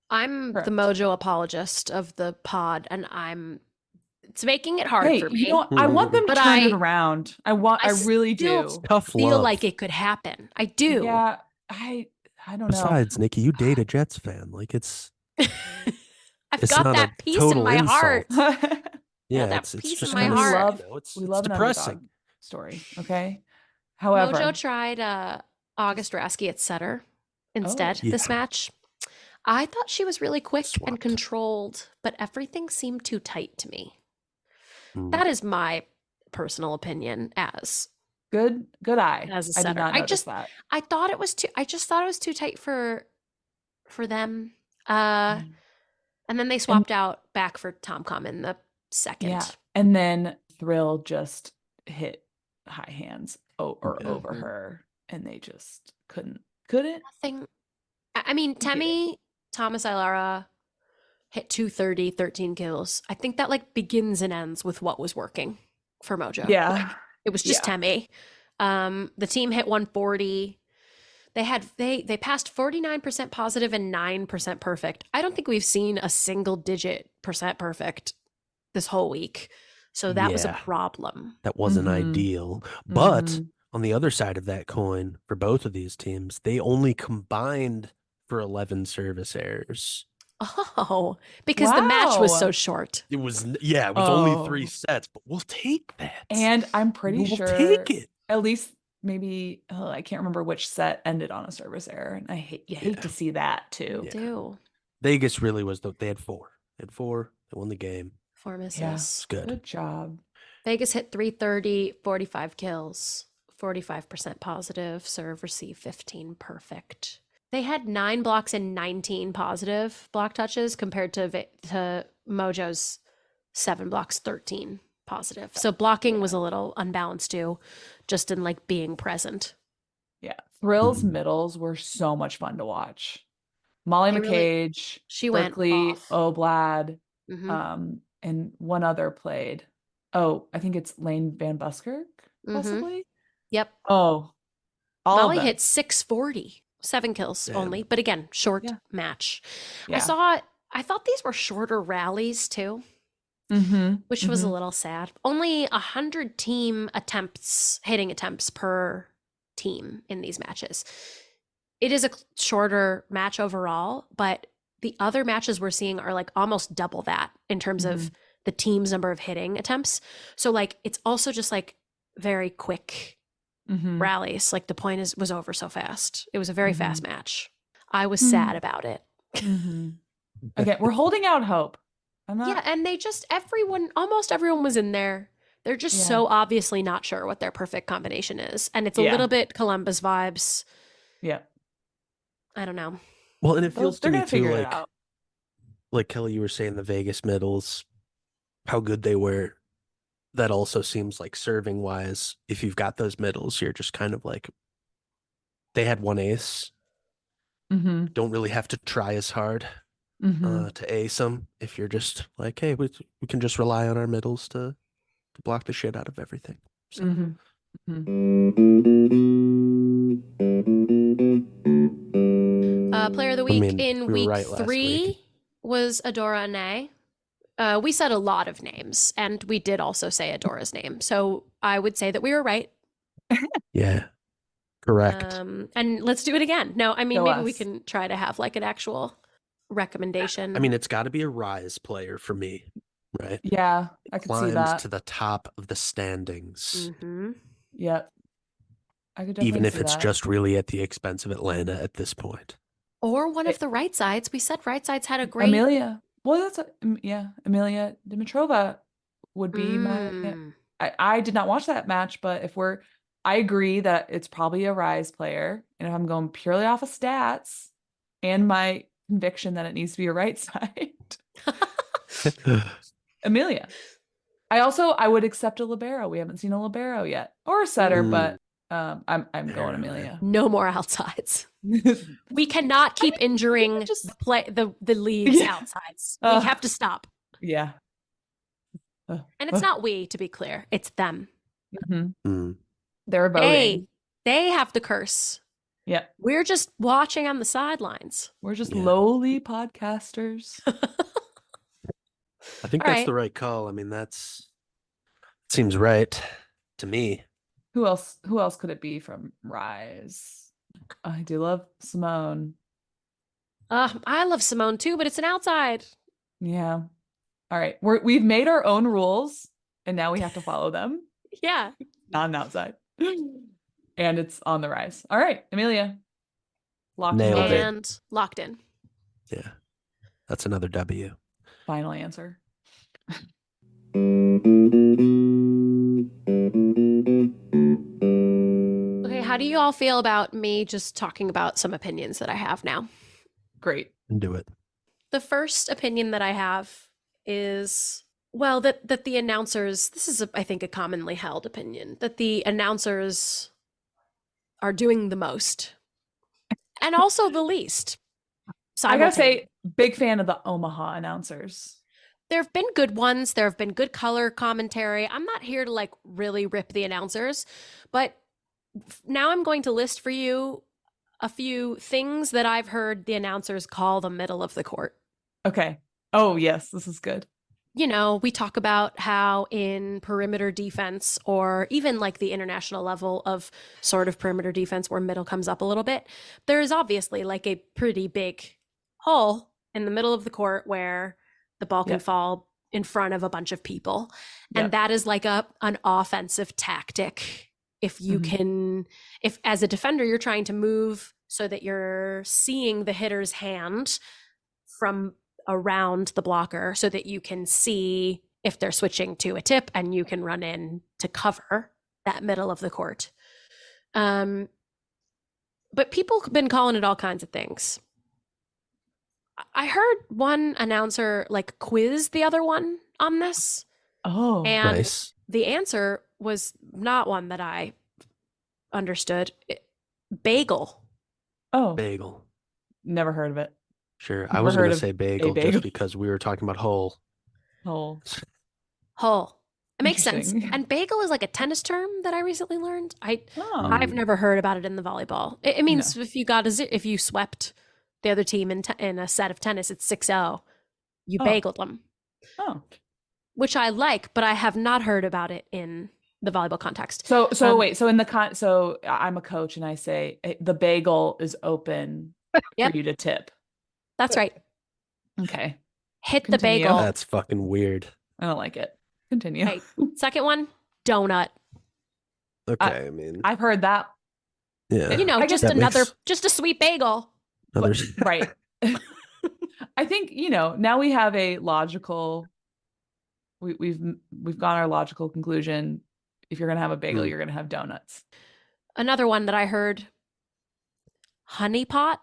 I'm Correct. the Mojo apologist of the pod, and it's making it hard Hey, for me. you know what? I want them to But turn it around. I really still do. tough feel love. like it could happen. I do. Yeah, I don't know. Besides, Nikki, you date a Jets fan. Like it's I've it's got not that a peace in total my insult. heart. Yeah, that it's piece in just my kinda, heart. you know, it's we love an depressing. underdog story. Okay. However, Mojo tried August Rasky at setter instead Oh. this Yeah. match. I thought she was really quick and Swapped. controlled, but everything seemed too tight to me. Mm. That is my personal opinion as good eye. as a I setter. did not notice that. I thought it was too I just thought it was too tight for them. Mm. And then they swapped out back for Tomcom in the second. Yeah. And then Thrill just hit high hands over Mhm. her, and they just couldn't. Nothing. I mean, Temi, Thomas Ilara hit 230, 13 kills. I think that like begins and ends with what was working for Mojo. Yeah. Like, it was just Temi. The team hit 140. They passed 49% positive and 9% perfect. I don't think we've seen a single digit percent perfect this whole week. So that was a Yeah. problem. That wasn't Mhm. ideal. But Mhm. on the other side of that coin, for both of these teams, they only combined for 11 service errors. Oh, because the match was so Wow. short. It was only 3 Oh. sets, but we'll take that. And I'm pretty We'll sure take it. at least maybe I can't remember which set ended on a service error, and you hate to see that too. Yeah. Do Vegas really was they had 4. They had 4. They won the game. 4 misses. Yeah. It's good. Good job. Vegas hit 330, 45 kills, 45% positive, serve, receive, 15 perfect. They had 9 blocks and 19 positive block touches compared to Mojo's 7 blocks, 13 positive. So blocking was a little unbalanced too, just in like being present. Yeah. Thrill's Mhm. middles were so much fun to watch. Molly They really- McCage, she went Berkeley off. Oblad, Mhm. and one other played. Oh, I think it's Lane Van Buskirk, possibly. Yep. Oh, all Molly of them. hit 640, 7 kills Damn. only, but again, short Yeah. match. Yeah. I thought these were shorter rallies too, Mm-hmm. which was a little sad. Only 100 hitting attempts per team in these matches. It is a shorter match overall, but the other matches we're seeing are like almost double that in terms of the team's number of hitting attempts. So like it's also just like very quick rallies. Like the point was over so fast. It was a very fast match. I was sad about it. Okay, we're holding out hope. Yeah, and almost everyone was in there. They're just so obviously not sure what their perfect combination is. And it's a little bit Columbus vibes. Yeah. I don't know. Well, and it feels to They're me gonna too figure it out. like Kelly, you were saying the Vegas middles, how good they were. That also seems like serving wise, if you've got those middles, you're just kind of like, they had one ace. Don't really have to try as hard. to ace them. If you're just like, hey, we can just rely on our middles to block the shit out of everything. So. Player of the week in we were week right last 3 week. was Adora Ane. We said a lot of names, and we did also say Adora's name. So I would say that we were right. Yeah, correct. And let's do it again. No, I mean, Go maybe we us. can try to have like an actual recommendation. I mean, it's got to be a Rise player for me, right? Yeah, I could see Climbs that. to the top of the standings, Yep. I could definitely even if see it's that. just really at the expense of Atlanta at this point. Or one of the right sides. We said right sides had a great Amelia. Well, Amelia Dimitrova would be my. I did not watch that match, but I agree that it's probably a Rise player, and if I'm going purely off of stats and my conviction that it needs to be a right side, Amelia. I would accept a libero. We haven't seen a libero yet, or a setter, but I'm going Amelia. No more outsides. We cannot keep injuring the league's outsides. We have to stop. Yeah. And it's not we, to be clear. It's them. They're voting. They have the curse. Yeah. We're just watching on the sidelines. We're just lowly podcasters. I think that's the right call. I mean, seems right to me. Who else could it be from Rise? I do love Simone. I love Simone too, but it's an outside. Yeah. All right. We've made our own rules, and now we have to follow them. Yeah. Not an outside. And it's on the Rise. All right, Amelia. Locked in. Yeah. That's another W. Final answer. Okay, how do you all feel about me just talking about some opinions that I have now? Great. Do it. The first opinion that I have is, well, that the announcers, this is, I think, a commonly held opinion, that the announcers are doing the most and also the least. I gotta say, big fan of the Omaha announcers. There have been good ones. There have been good color commentary. I'm not here to like really rip the announcers, but now I'm going to list for you a few things that I've heard the announcers call the middle of the court. Okay. Oh, yes, this is good. You know, we talk about how in perimeter defense, or even like the international level of sort of perimeter defense where middle comes up a little bit, there is obviously like a pretty big hole in the middle of the court where the ball can fall in front of a bunch of people. And that is like an offensive tactic. If you can, if as a defender, you're trying to move so that you're seeing the hitter's hand from around the blocker so that you can see if they're switching to a tip and you can run in to cover that middle of the court. But people have been calling it all kinds of things. I heard one announcer like quiz the other one on this. Oh, and nice. The answer was not one that I understood. Bagel. Oh. Bagel. Never heard of it. Sure. I was going to say bagel just because we were talking about hole. Hole. It makes sense. And bagel is like a tennis term that I recently learned. I've never heard about it in the volleyball. It means if you swept the other team in a set of tennis, it's 6-0. You bageled them. Oh. Which I like, but I have not heard about it in the volleyball context. So wait, so so I'm a coach and I say the bagel is open for you to tip. That's right. Okay. Continue. The bagel. That's fucking weird. I don't like it. Continue. Right. Second one, donut. Okay, I mean, I've heard that. Yeah. You know, just a sweet bagel. Right. I think, now we have a logical, we've got our logical conclusion. If you're going to have a bagel, you're going to have donuts. Another one that I heard, honey pot.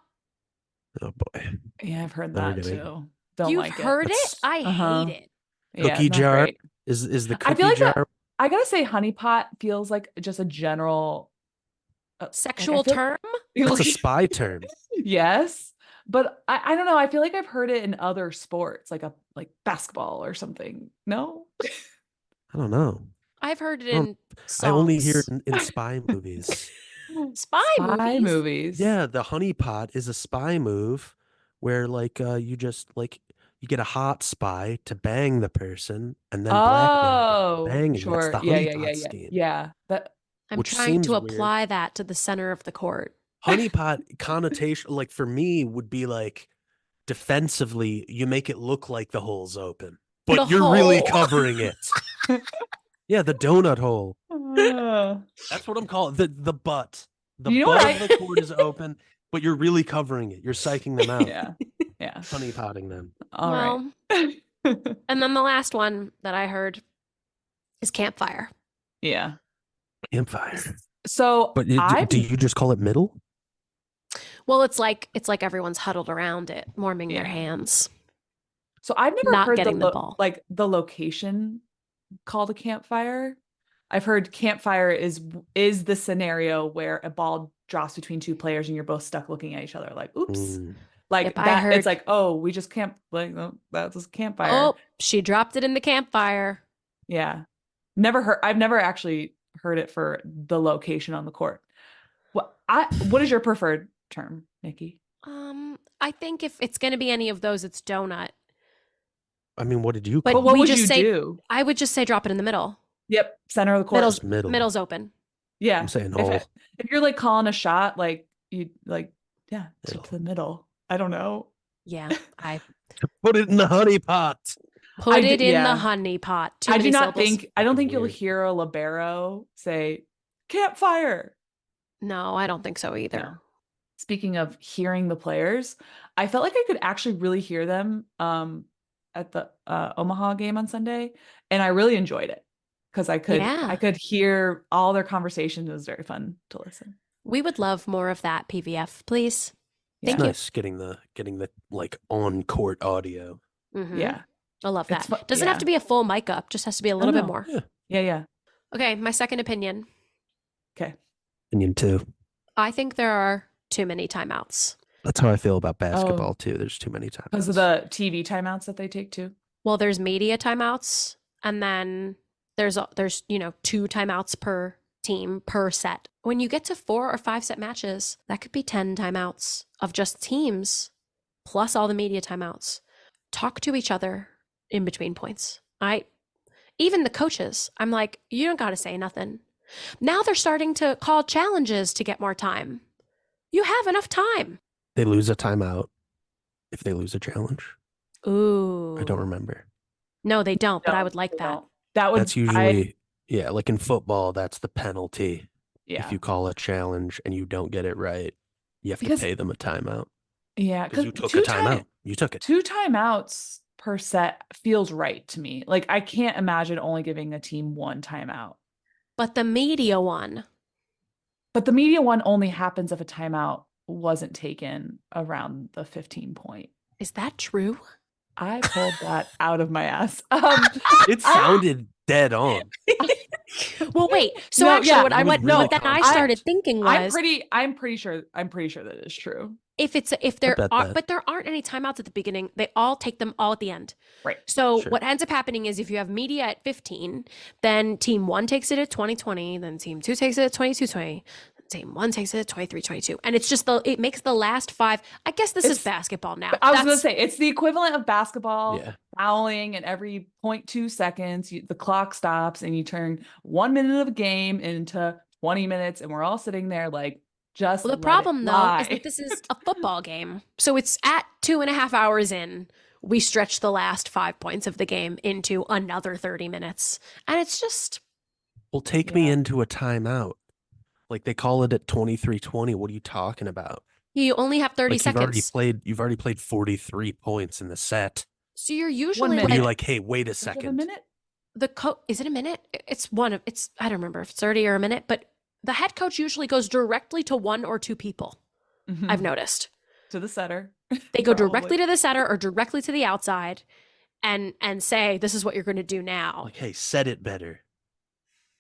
Oh boy. Yeah, I've heard that too. You've heard it? I hate it. Cookie jar great. is the cookie I feel like jar. I gotta say, honey pot feels like just a general sexual term. It's a spy term. Yes, But I don't know. I feel like I've heard it in other sports, like basketball or something. No? I don't know. I've heard it I don't- in I only hear songs. it in spy movies. Spy movies? Yeah, the honeypot is a spy move where like you just like you get a hot spy to bang the person and then blackmail them into Oh, banging. That's sure. the Yeah, yeah, honeypot yeah. scheme, Yeah. That I'm which trying to seems weird. apply that to the center of the court. Honeypot connotation, like for me, would be like defensively, you make it look like the hole's open, but The you're really hole. covering it. Yeah, the donut hole. Uh, That's what I'm calling the butt. The You know butt what of the court is open, but you're really covering it. You're psyching them out. yeah. Yeah. Honeypotting them. All right. Well, and then the last one that I heard is campfire. Yeah. Campfire. So But do you just call it middle? Well, it's like everyone's huddled around it, warming their Yeah. hands. So I've never Not heard getting the ball. like the location called a campfire. I've heard campfire is the scenario where a ball drops between two players and you're both stuck looking at each other like, oops. Mm. Like Yep, I that heard- it's like, oh, we just can't like that's a campfire. Oh, she dropped it in the campfire. Yeah. I've never actually heard it for the location on the court. What is your preferred term, Nikki? I think if it's going to be any of those, it's donut. I mean, what did you But call What it? we would just you say- do? I would just say drop it in the middle. Yep, center of the court. Middle's Middle. Middle's open. Yeah. I'm saying If, hole. if you're like calling a shot, like you like, yeah, Middle. to the middle. I don't know. Yeah, I Put it in the honeypot. put it in yeah. the honey pot. Too I many do not syllables. I don't think Fucking you'll weird. hear a libero say campfire. No, I don't think so either. No. Speaking of hearing the players, I felt like I could actually really hear them at the Omaha game on Sunday, and I really enjoyed it because I could hear all their conversations. It was very fun to listen. We would love more of that, PVF, please. Yeah. Thank you. Nice getting the like on court audio. Mhm. Yeah, I love It's that. fu- Doesn't yeah. have to be a full mic up, just has to be a little bit no. more. yeah. Okay, my second opinion. Okay. Opinion 2. I think there are too many timeouts. That's how I feel about basketball too. There's too many times. Because of the TV timeouts that they take too. Well, there's media timeouts, and then there's 2 timeouts per team per set. When you get to 4 or 5 set matches, that could be 10 timeouts of just teams plus all the media timeouts. Talk to each other in between points. Even the coaches, I'm like, you don't got to say nothing. Now they're starting to call challenges to get more time. You have enough time. They lose a timeout if they lose a challenge. Ooh. I don't remember. No, they don't, but I No, would like they that. don't. That would That's usually like in football, that's the penalty. yeah. If you call a challenge and you don't get it right, you have Because- to pay them a timeout. Yeah, Because you took a timeout. You took it. 2 timeouts per set feels right to me. Like I can't imagine only giving a team 1 timeout. But the media one, But the media one only happens if a timeout wasn't taken around the 15 point. is that true? I pulled that out of my ass. It sounded dead on. Well, wait. So No, actually, yeah, what I it was went, really what then I confident. started thinking was, I'm pretty sure that is true. if there bet are, that. but there aren't any timeouts at the beginning. They all take them all at the end. Right. So Sure. what ends up happening is if you have media at 15, then team 1 takes it at 2020, then team 2 takes it at 2220, team 1 takes it at 2322, and it's just it makes the last 5. I guess this is It's- basketball now. I was going to That's- say it's the equivalent of basketball Yeah. fouling, and every 0.2 seconds the clock stops and you turn 1 minute of a game into 20 minutes, and we're all sitting there like just. Well, the let it problem though fly. is that this is a football game, so it's at 2.5 hours in. We stretch the last 5 points of the game into another 30 minutes, and it's just Well, take me Yeah. into a timeout. Like they call it at 23:20. What are you talking about? you only have 30 Like seconds. you've already played 43 points in the set. So you're usually minute. What are you like like, hey, wait a Is it a second. minute? is it a minute? It's I don't remember if it's 30 or a minute, but the head coach usually goes directly to 1 or 2 people. Mhm. I've noticed. To the setter. They go Probably. directly to the setter or directly to the outside and say, this is what you're going to do now. Like, hey, set it better.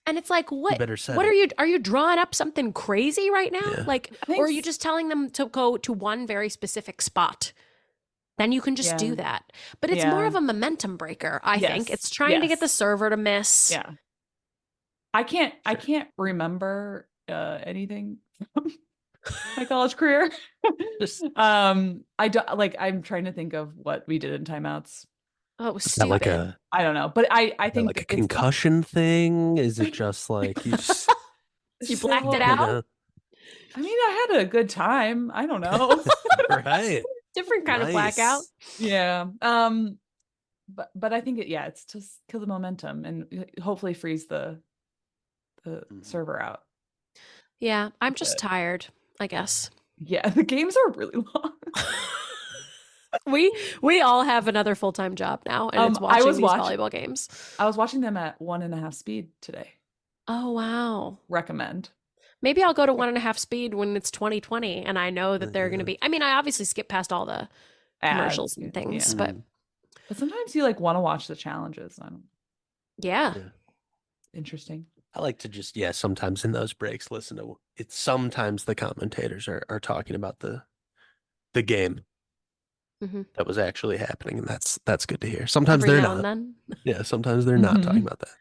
And it's like, You what better set what it. are you drawing up something crazy right now? Yeah. Like, I think or are you just telling them to go to one very specific spot? Then you can just do Yeah. that. But it's more Yeah. of a momentum breaker, I think. Yes. It's trying to get the Yes. server to miss. Yeah. I Sure. can't remember anything from my college career. Just I don't like I'm trying to think of what we did in timeouts. Oh, it was is that like stupid. a I don't know, but I is that think like a it's concussion thing? Is it just like you just You blacked it so, you out? know? I mean, I had a good time. I don't know. Right. Different kind of blackout. Nice. Yeah. But I think it's just kill the momentum and hopefully freeze the Mhm. server out. Yeah, I'm just Good. tired, I guess. Yeah, the games are really long. We all have another full-time job now, and it's I watching was these volleyball games. I was watching them at 1.5 speed today. Oh, wow. Recommend. Maybe I'll go to 1.5 speed when it's 2020 and I know that they're going to Yeah. be. I mean, I obviously skip past all the commercials Ads. and things, Yeah. but Mhm. But sometimes you like want to watch the challenges. I don't yeah. Yeah. interesting. I like to just sometimes in those breaks listen to it. Sometimes the commentators are talking about the game Mhm. that was actually happening, and that's good to hear. Sometimes Every they're now and not. then. Yeah, sometimes they're not talking Mhm. about that.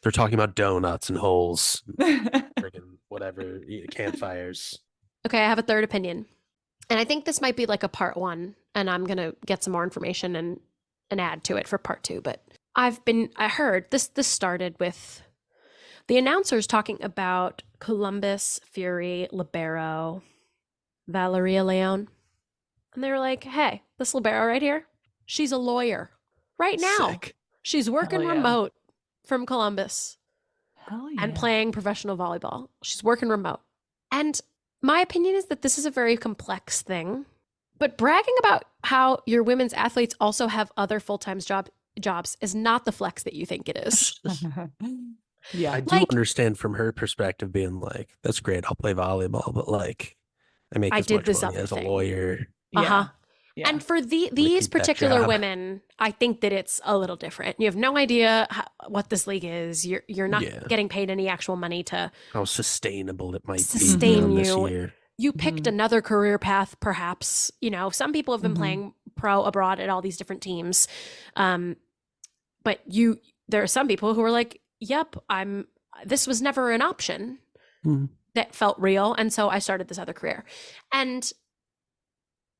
They're talking about donuts and holes, friggin' whatever, campfires. Okay, I have a third opinion. And I think this might be like a part 1, and I'm going to get some more information and add to it for part 2, but I heard this started with the announcers talking about Columbus, Fury, Libero, Valeria Leon. And they were like, hey, this Libero right here, she's a lawyer right now. Sick. She's working yeah. remote from Columbus Hell and yeah. playing professional volleyball. She's working remote. And my opinion is that this is a very complex thing. But bragging about how your women's athletes also have other full-time jobs is not the flex that you think it is. Yeah. I do Like- understand from her perspective being like, that's great, I'll play volleyball, but like I make I as did much this money other as a thing. lawyer. Uh-huh. Yeah. And for these keep that particular job. women, I think that it's a little different. You have no idea what this league is. You're not Yeah. getting paid any actual money to How sustainable it might sustain be beyond this you. year. You picked Mhm. another career path, perhaps. You know, some people have been Mhm. playing pro abroad at all these different teams. But there are some people who are like, yep, this was never an option Mhm. that felt real. And so I started this other career. And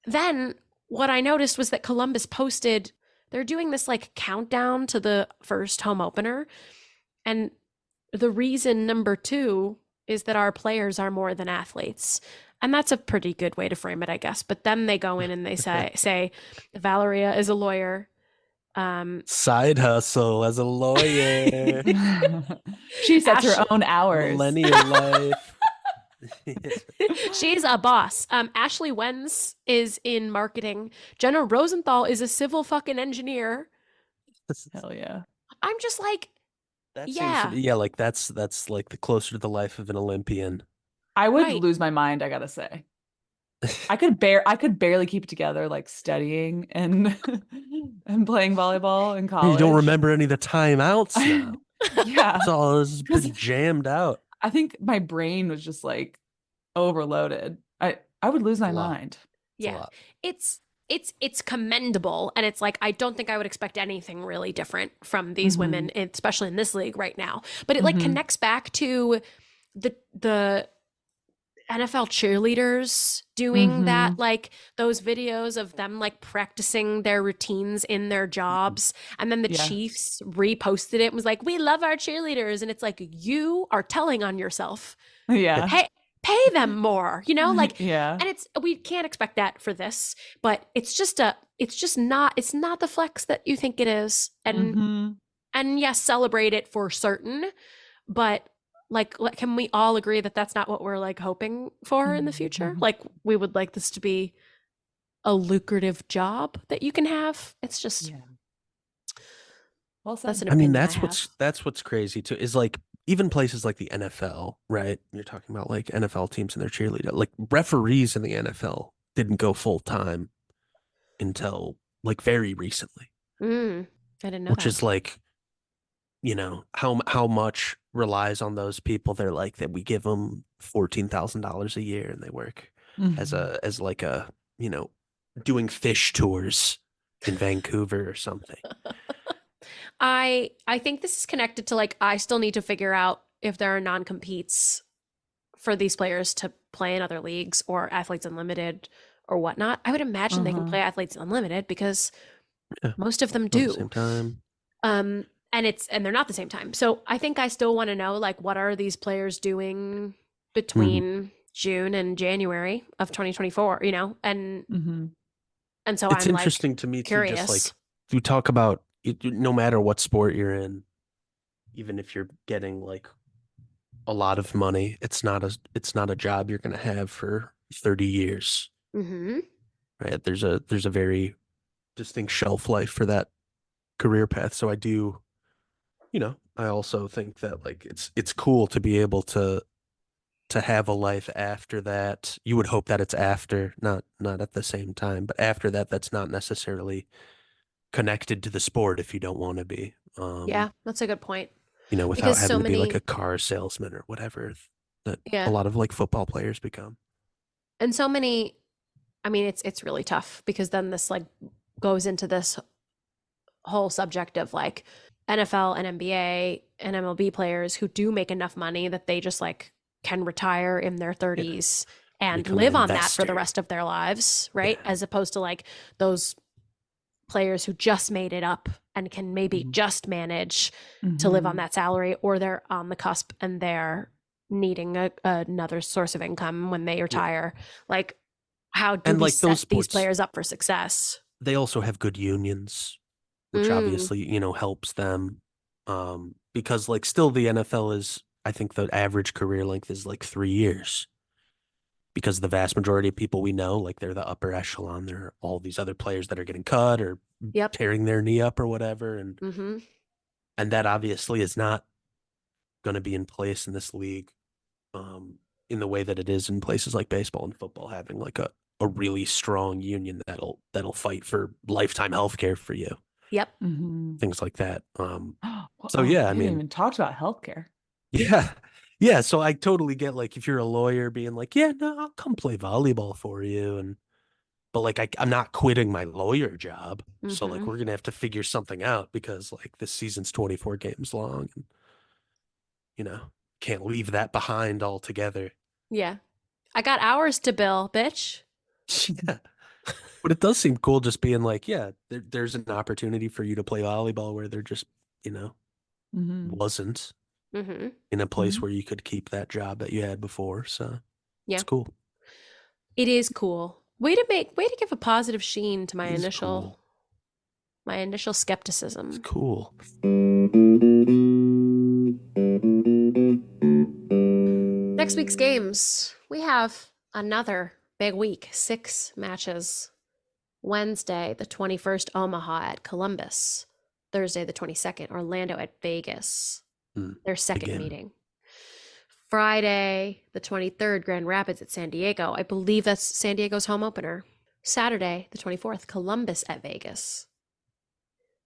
then what I noticed was that Columbus posted, they're doing this like countdown to the first home opener. And the reason number 2 is that our players are more than athletes. And that's a pretty good way to frame it, I guess. But then they go in and they say Valeria is a lawyer. Side hustle as a lawyer. She sets her Ashley- own hours. Millennial life. She's a boss. Ashley Wenz is in marketing. Jenna Rosenthal is a civil fucking engineer. Hell yeah. I'm just like, That yeah. seems to be, like that's like the closer to the life of an Olympian. I would Right. lose my mind, I gotta say. I could barely keep it together, like studying and and playing volleyball in college. You don't remember any of the timeouts now. Yeah. It's all this Because- jammed out. I think my brain was just like overloaded. I would lose my A lot. mind. It's a Yeah. lot. It's commendable, and it's like I don't think I would expect anything really different from these Mhm. women, especially in this league right now. But it like Mhm. connects back to the NFL cheerleaders doing that, like those videos of them like practicing their routines in their jobs, and then the Yeah. Chiefs reposted it and was like, "We love our cheerleaders," and it's like you are telling on yourself. Yeah. Pay them more, you know, like. Yeah. And we can't expect that for this, but it's not the flex that you think it is. And Mhm. and yes, celebrate it for certain, but like can we all agree that that's not what we're like hoping for in the future? Mhm. Like we would like this to be a lucrative job that you can have. It's just Yeah. Well said. that's an I mean, opinion that's what's crazy too, is like even places like the NFL, right? You're talking about like NFL teams and their cheerleader, like referees in the NFL didn't go full time until like very recently, I didn't know which that. is like, how much relies on those people. They're like that we give them $14,000 a year and they work as Mhm. like a, doing fish tours in Vancouver or something. I think this is connected to like I still need to figure out if there are non-competes for these players to play in other leagues or Athletes Unlimited or whatnot. I would imagine they can Uh-huh. play Athletes Unlimited because Yeah, most of them at the same do. time. And they're not the same time. So I think I still want to know like what are these players doing Mhm. between June and January of 2024, Mhm. and so It's I'm like interesting to me too, just curious. like you talk about it, no matter what sport you're in, even if you're getting like a lot of money, it's not a job you're going to have for 30 years, Mm-hmm. right? There's a very distinct shelf life for that career path. So I do, I also think that like it's cool to be able to have a life after that. You would hope that it's after, not at the same time, but after that, that's not necessarily connected to the sport if you don't want to be. Yeah, that's a good point. Without Because so having to be like a many, car salesman or whatever that a yeah, lot of like football players become. and so many. I mean, it's really tough because then this like goes into this whole subject of like NFL and NBA and MLB players who do make enough money that they just like can retire in their Yeah, 30s and become an live on that for the investor. rest of their lives, right? Yeah. As opposed to like those players who just made it up and can maybe Mhm. just manage to live on Mhm. that salary, or they're on the cusp and they're needing another source of income when they Yeah. retire. Like, how do And we like those set these sports, players up for success? they also have good unions, which Mm, obviously, helps them. Because like still the NFL is, I think the average career length is like 3 years because the vast majority of people we know, like they're the upper echelon. There are all these other players that are getting cut or yep. tearing their knee up or whatever. And Mm-hmm. and that obviously is not going to be in place in this league, um, in the way that it is in places like baseball and football, having like a really strong union that'll fight for lifetime health care for you, Yep. Mhm. things like that. So Oh, yeah, we I haven't mean, even talked about healthcare. yeah, yeah. So I totally get like if you're a lawyer being like, yeah, no, I'll come play volleyball for you, and but like I'm not quitting my lawyer job. So like Mm-hmm. we're gonna have to figure something out because like this season's 24 games long, and you know can't leave that behind altogether. Yeah. I got hours to bill, bitch. Yeah. But it does seem cool just being like, yeah, there's an opportunity for you to play volleyball where there just, you know, Mhm. wasn't Mm-hmm. in a place Mhm. where you could keep that job that you had before. So it's Yeah. cool. It is cool. Way to give a positive sheen to my It is initial cool. my initial It's skepticism. cool. Next week's games, we have another big week. 6 matches. Wednesday, the 21st, Omaha at Columbus. Thursday, the 22nd, Orlando at Vegas. Mm, Their second again. meeting. Friday, the 23rd, Grand Rapids at San Diego. I believe that's San Diego's home opener. Saturday, the 24th, Columbus at Vegas.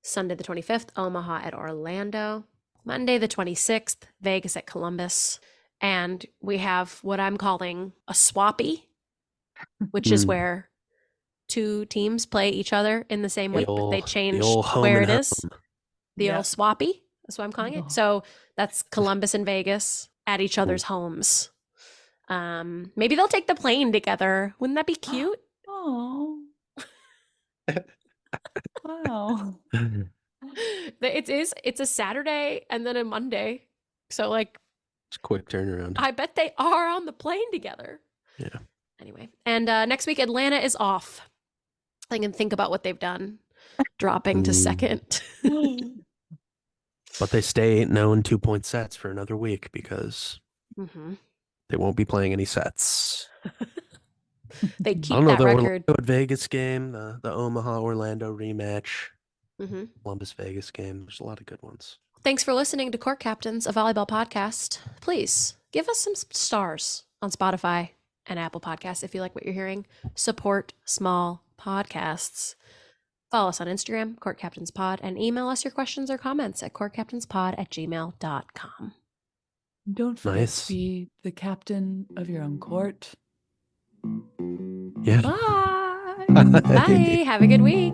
Sunday, the 25th, Omaha at Orlando. Monday, the 26th, Vegas at Columbus. And we have what I'm calling a swappy, which is Mm, where two teams play each other in the same the week, but they old changed home where and it home. is. The old Yeah. swappy. That's what I'm calling it. Oh. So that's Columbus and Vegas at each Cool. other's homes. Maybe they'll take the plane together. Wouldn't that be cute? Oh. Wow. It's a Saturday and then a Monday. So like It's a quick turnaround. I bet they are on the plane together. Yeah. Anyway, and next week Atlanta is off. They can think about what they've done, dropping to Mm. second. But they stay 8-0 in 2-point sets for another week because Mm-hmm. they won't be playing any sets. They I keep don't know, that the Orlando record. Vegas game, the Omaha Orlando rematch, Mm-hmm. Columbus Vegas game. There's a lot of good ones. Thanks for listening to Court Captains, a volleyball podcast. Please give us some stars on Spotify and Apple Podcasts if you like what you're hearing. Support small podcasts. Follow us on Instagram, Court Captains Pod, and email us your questions or comments at courtcaptainspod@gmail.com. Don't forget Nice. to be the captain of your own court. Yeah. Bye. Bye. Have a good week.